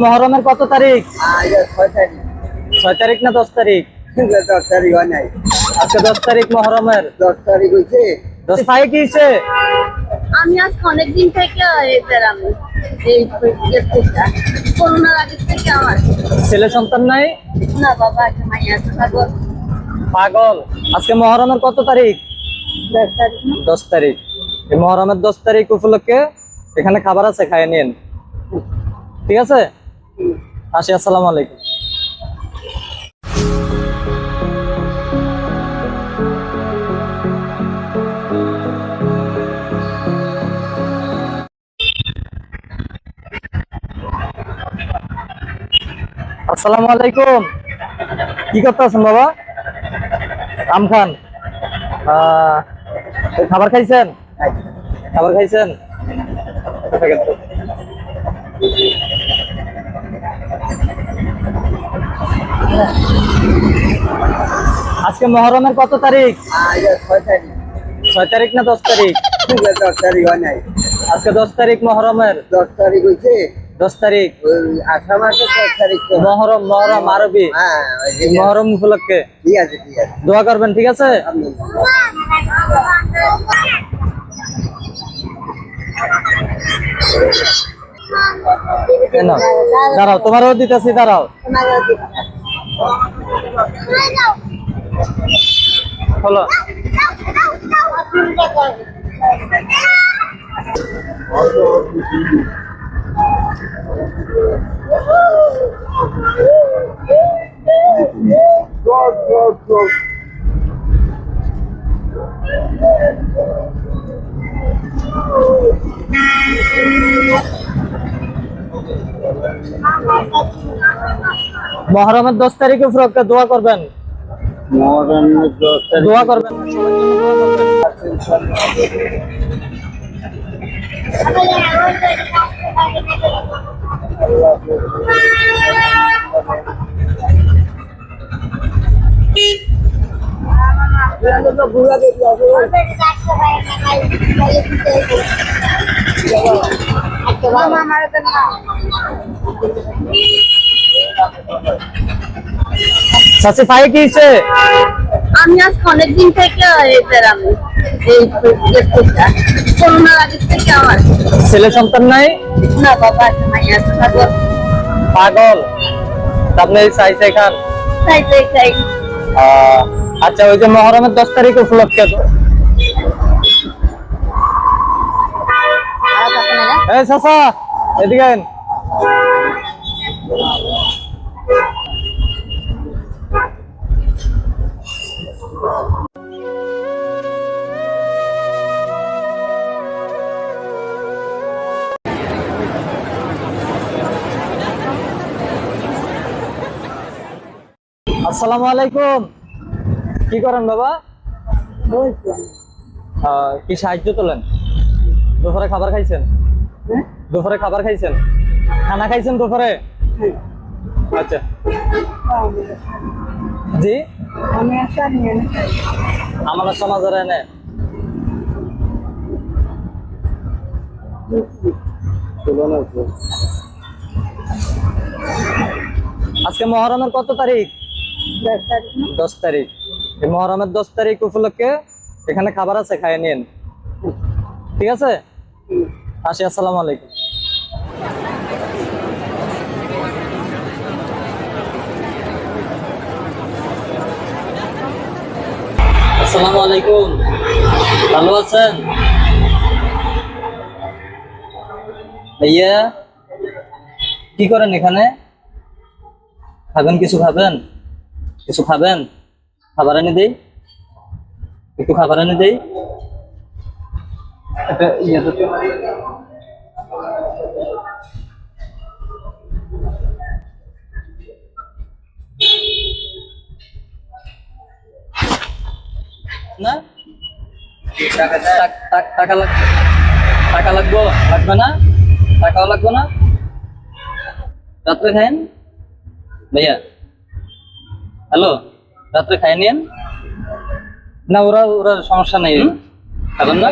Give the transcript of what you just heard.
মহরমের কত তারিখ? 6 তারিখ। 6 তারিখ না 10 তারিখ? 10 তারিখ হয় নাই। আজকে 10 তারিখ মহরমের। 10 তারিখ হয়েছে। 10 ভাই কি হয়েছে? আমি আজ অনেকদিন থেকে আমি এই করোনার আগে থেকে আমার ছেলে সন্তান নাই? না বাবা, একটা মাইয়া আছে পাগল। পাগল। আজকে মহরমের কত তারিখ? 10 তারিখ। 10 তারিখ। এই মহরমের 10 তারিখ উপলক্ষে এখানে খাবার আছে, খাইয়ে নিন। ঠিক আছে, আসি। আসসালামু আলাইকুম। আসসালামু আলাইকুম। কি করতে আছেন বাবা? আম খান। খাবার খাইছেন? খাবার খাইছেন? আজকে মহরমের কত তারিখ? 6 তারিখ। 6 তারিখ না 10 তারিখ? 10 তারিখ হয় নাই। আজকে 10 তারিখ মহরমের। 10 তারিখ হয়েছে। 10 তারিখ আষাঢ় মাসের 10 তারিখ তো। মহরম আরবি। হ্যাঁ, মহরম উপলক্ষে ঠিক আছে, ঠিক আছে। দোয়া করবেন, ঠিক আছে? দাঁড়াও, তোমারও দিতেছি, দাঁড়াও। হলো। মহরমের 10 তারিখ উপলক্ষে দোয়া করবেন। মহরমের 10 তারিখ দোয়া করবেন, সবার জন্য দোয়া করবেন। চাচি ভাই কি হয়েছে? আমি আজ অনেকদিন থেকে আমি এই করোনার আগে থেকে আমার ছেলে সন্তান নাই? না বাবা, একটা মাইয়া আছে পাগল। পাগল। আপনি চাই খান? চাই। আচ্ছা, ওই যে মহরমের 10 তারিখ উপলক্ষে এই চাচা এদিকে আইন। আসসালামু আলাইকুম। কি করেন বাবা? কি সাহায্য তোলেন? দুপুরে খাবার খাইছেন? দুপুরে খাবার খাইছেন? খানা খাইছেন দুপুরে? আচ্ছা জি। আমার সমাজের এনে আজকে মহরমের কত তারিখ? 10 তারিখ। এই মহরমের 10 তারিখ উপলক্ষে এখানে খাবার আছে, খাইয়ে নিন। ঠিক আছে, আসি। আসসালামু আলাইকুম। আসসালামু আলাইকুম। ভালো আছেন ভাইয়া? কি করেন এখানে? খাবেন? কিছু খাবেন? কিছু খাবেন? খাবার এনে দেই, একটু খাবার এনে দেই। না টাকা লাগবে? লাগবে না? টাকাও লাগবে না? রাত্রে খায়েন ভাইয়া? হ্যালো, রাত্রে খাই নিয়েন না? ওরা সমস্যা নেই, খাবেন না?